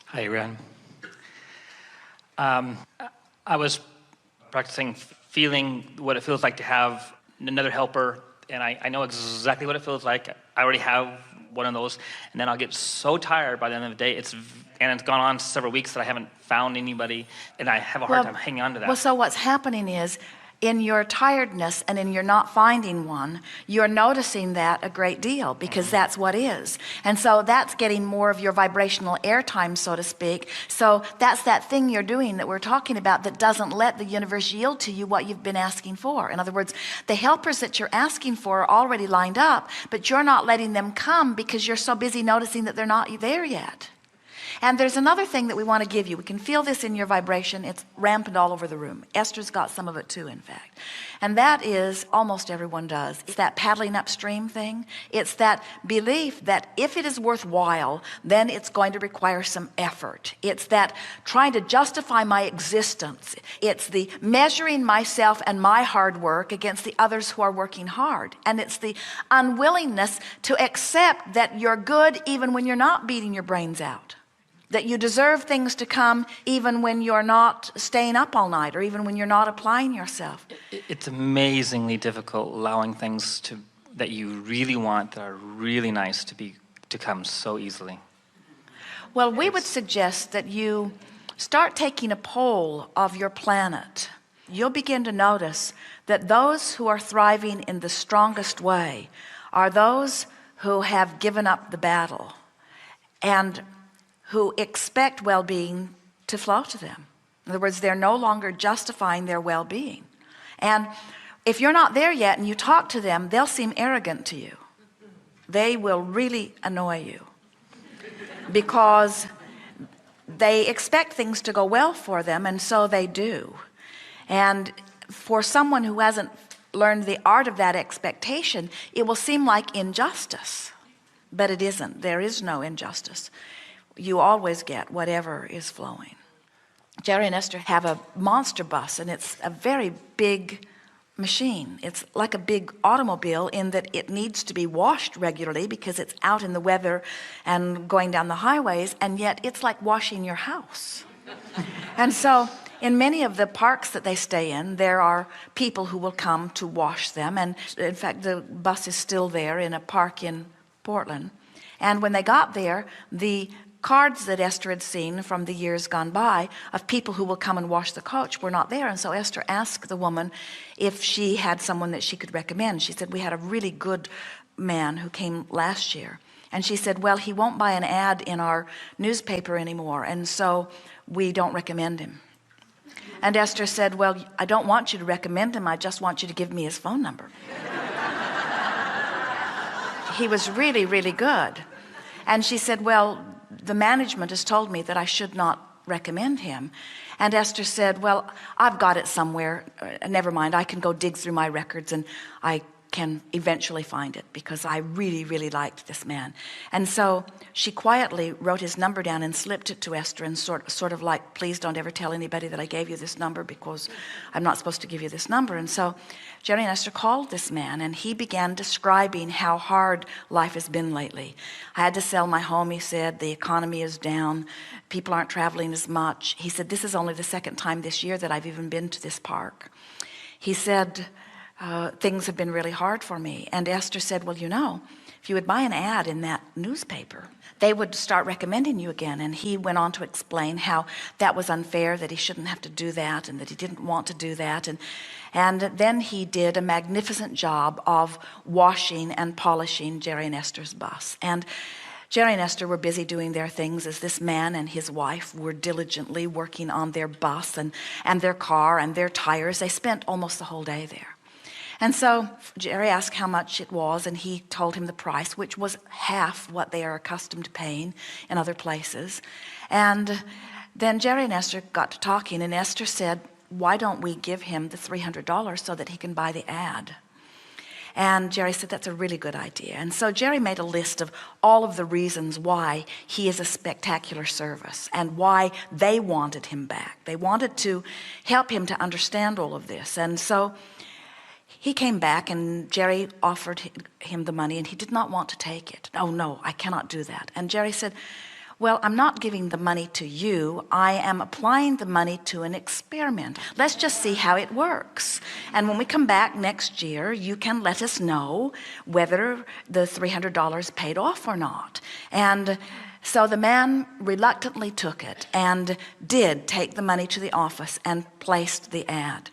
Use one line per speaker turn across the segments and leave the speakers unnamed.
Hi, Ren. I was practicing feeling what it feels like to have another helper, and I know exactly what it feels like. I already have one of those, and then I'll get so tired by the end of the day. It's gone on several weeks that I haven't found anybody, and I have a hard time hanging on to that.
Well, so what's happening is, in your tiredness and in your not finding one, you're noticing that a great deal, because that's what is. And so that's getting more of your vibrational airtime, so to speak. So that's that thing you're doing that we're talking about that doesn't let the universe yield to you what you've been asking for. In other words, the helpers that you're asking for are already lined up, but you're not letting them come because you're so busy noticing that they're not there yet. And there's another thing that we want to give you. We can feel this in your vibration. It's rampant all over the room. Esther's got some of it too, in fact. And that is, almost everyone does. It's that paddling upstream thing. It's that belief that if it is worthwhile, then it's going to require some effort. It's that trying to justify my existence. It's the measuring myself and my hard work against the others who are working hard. And it's the unwillingness to accept that you're good even when you're not beating your brains out. That you deserve things to come even when you're not staying up all night, or even when you're not applying yourself.
It's amazingly difficult allowing things that you really want, that are really nice, to come so easily.
Well, we would suggest that you start taking a poll of your planet. You'll begin to notice that those who are thriving in the strongest way are those who have given up the battle and who expect well-being to flow to them. In other words, they're no longer justifying their well-being. And if you're not there yet and you talk to them, they'll seem arrogant to you. They will really annoy you because they expect things to go well for them, and so they do. And for someone who hasn't learned the art of that expectation, it will seem like injustice, but it isn't. There is no injustice. You always get whatever is flowing. Jerry and Esther have a monster bus, and it's a very big machine. It's like a big automobile in that it needs to be washed regularly because it's out in the weather and going down the highways, and yet it's like washing your house. And so in many of the parks that they stay in, there are people who will come to wash them. And in fact, the bus is still there in a park in Portland. And when they got there, the cards that Esther had seen from the years gone by of people who will come and wash the coach were not there. And so Esther asked the woman if she had someone that she could recommend. She said, we had a really good man who came last year. And she said, well, he won't buy an ad in our newspaper anymore, and so we don't recommend him. And Esther said, well, I don't want you to recommend him. I just want you to give me his phone number. He was really, really good. And she said, well, the management has told me that I should not recommend him. And Esther said, well, I've got it somewhere. Never mind, I can go dig through my records and I can eventually find it, because I really, really liked this man. And so she quietly wrote his number down and slipped it to Esther, and sort of like, please don't ever tell anybody that I gave you this number, because I'm not supposed to give you this number. And so Jerry and Esther called this man, and he began describing how hard life has been lately. I had to sell my home, he said. The economy is down. People aren't traveling as much. He said, this is only the second time this year that I've even been to this park. He said, things have been really hard for me. And Esther said, well, you know, if you would buy an ad in that newspaper, they would start recommending you again. And he went on to explain how that was unfair, that he shouldn't have to do that, and that he didn't want to do that. And then he did a magnificent job of washing and polishing Jerry and Esther's bus. And Jerry and Esther were busy doing their things as this man and his wife were diligently working on their bus and their car and their tires. They spent almost the whole day there. And so Jerry asked how much it was, and he told him the price, which was half what they are accustomed to paying in other places. And then Jerry and Esther got to talking, and Esther said, why don't we give him the $300 so that he can buy the ad? And Jerry said, that's a really good idea. And so Jerry made a list of all of the reasons why he is a spectacular service and why they wanted him back. They wanted to help him to understand all of this. And so he came back and Jerry offered him the money and he did not want to take it. Oh no, I cannot do that. And Jerry said, well, I'm not giving the money to you. I am applying the money to an experiment. Let's just see how it works. And when we come back next year, you can let us know whether the $300 paid off or not. And so the man reluctantly took it and did take the money to the office and placed the ad.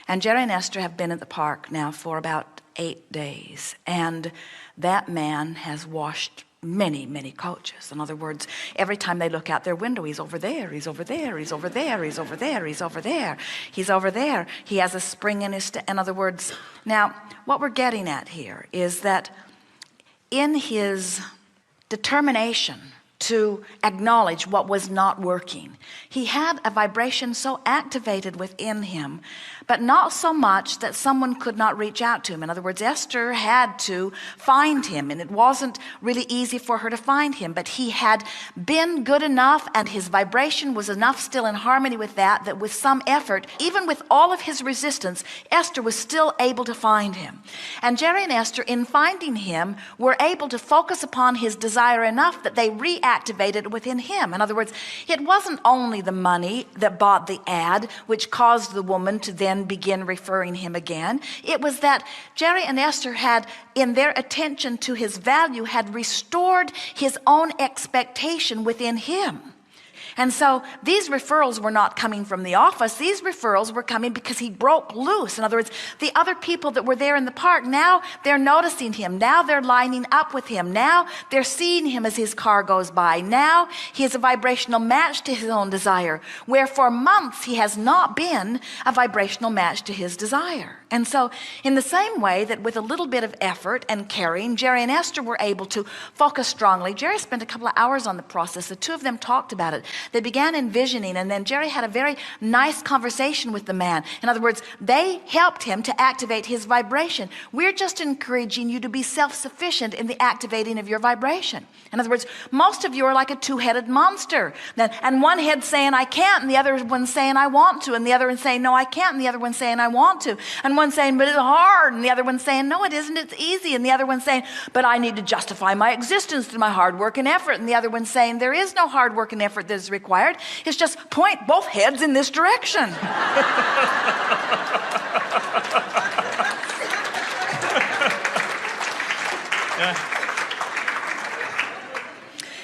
And Jerry and Esther have been at the park now for about 8 days. And that man has washed many, many coaches. In other words, every time they look out their window, he's over there, he's over there, he's over there, he's over there, he's over there, he's over there. He has a spring in his step. In other words, now what we're getting at here is that in his determination to acknowledge what was not working, he had a vibration so activated within him, but not so much that someone could not reach out to him. In other words, Esther had to find him, and it wasn't really easy for her to find him, but he had been good enough and his vibration was enough still in harmony with that, that with some effort, even with all of his resistance, Esther was still able to find him. And Jerry and Esther, in finding him, were able to focus upon his desire enough that they reactivated within him. In other words, it wasn't only the money that bought the ad which caused the woman to then begin referring him again. It was that Jerry and Esther had, in their attention to his value, had restored his own expectation within him. And so these referrals were not coming from the office. These referrals were coming because he broke loose. In other words, the other people that were there in the park, now they're noticing him. Now they're lining up with him. Now they're seeing him as his car goes by. Now he is a vibrational match to his own desire, where for months he has not been a vibrational match to his desire. And so in the same way that with a little bit of effort and caring, Jerry and Esther were able to focus strongly. Jerry spent a couple of hours on the process. The two of them talked about it. They began envisioning, and then Jerry had a very nice conversation with the man. In other words, they helped him to activate his vibration. We're just encouraging you to be self-sufficient in the activating of your vibration. In other words, most of you are like a two-headed monster. And one head saying, I can't, and the other one saying, I want to, and the other one saying, no, I can't, and the other one saying, I want to. And one saying, but it's hard, and the other one saying, no, it isn't, it's easy. And the other one saying, but I need to justify my existence through my hard work and effort. And the other one saying, there is no hard work and effort that is required. It's just point both heads in this direction.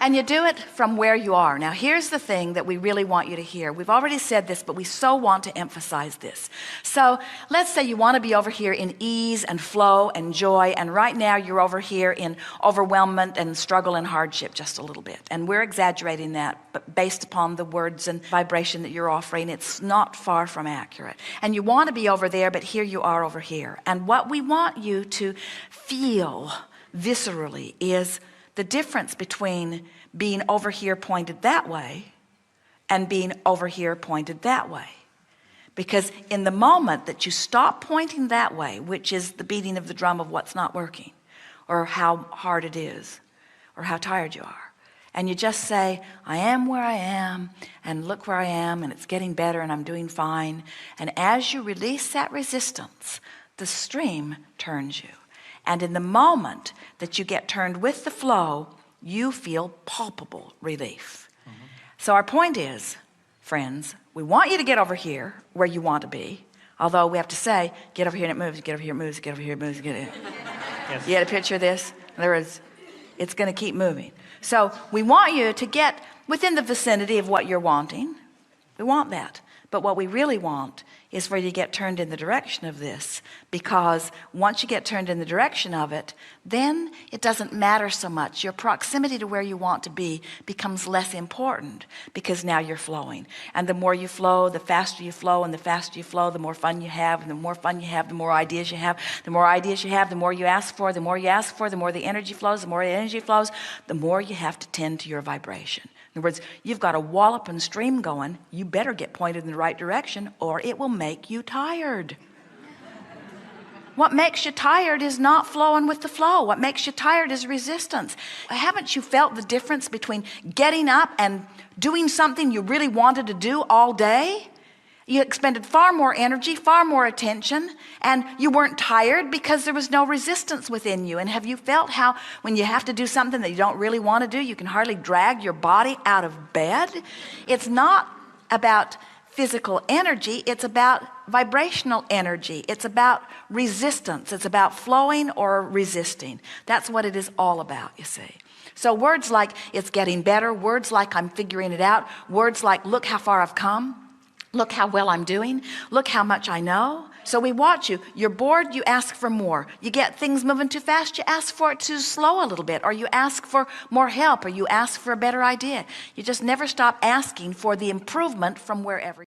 And you do it from where you are. Now, here's the thing that we really want you to hear. We've already said this, but we so want to emphasize this. So let's say you want to be over here in ease and flow and joy, and right now you're over here in overwhelmment and struggle and hardship just a little bit. And we're exaggerating that, but based upon the words and vibration that you're offering, it's not far from accurate. And you want to be over there, but here you are over here. And what we want you to feel viscerally is the difference between being over here pointed that way and being over here pointed that way. Because in the moment that you stop pointing that way, which is the beating of the drum of what's not working, or how hard it is, or how tired you are, and you just say, I am where I am, and look where I am, and it's getting better, and I'm doing fine. And as you release that resistance, the stream turns you. And in the moment that you get turned with the flow, you feel palpable relief. So our point is, friends, we want you to get over here where you want to be. Although we have to say, get over here and it moves, get over here it moves, get over here it moves, get it. Yes. You had a picture of this? In other words, it's going to keep moving. So we want you to get within the vicinity of what you're wanting. We want that. But what we really want is for you to get turned in the direction of this, because once you get turned in the direction of it, then it doesn't matter so much. Your proximity to where you want to be becomes less important, because now you're flowing. And the more you flow, the faster you flow, and the faster you flow, the more fun you have, and the more fun you have, the more ideas you have. The more ideas you have, the more you ask for, the more you ask for, the more the energy flows, the more the energy flows, the more you have to tend to your vibration. In other words, you've got a wallop and stream going. You better get pointed in the right direction, or it will make you tired. What makes you tired is not flowing with the flow. What makes you tired is resistance. Haven't you felt the difference between getting up and doing something you really wanted to do all day, You expended far more energy, far more attention, and you weren't tired because there was no resistance within you. And have you felt how when you have to do something that you don't really want to do, you can hardly drag your body out of bed? It's not about physical energy, it's about vibrational energy. It's about resistance. It's about flowing or resisting. That's what it is all about, you see. So words like it's getting better, words like I'm figuring it out, words like look how far I've come, look how well I'm doing, look how much I know. So we watch you. You're bored, you ask for more. You get things moving too fast, you ask for it to slow a little bit, or you ask for more help, or you ask for a better idea. You just never stop asking for the improvement from wherever.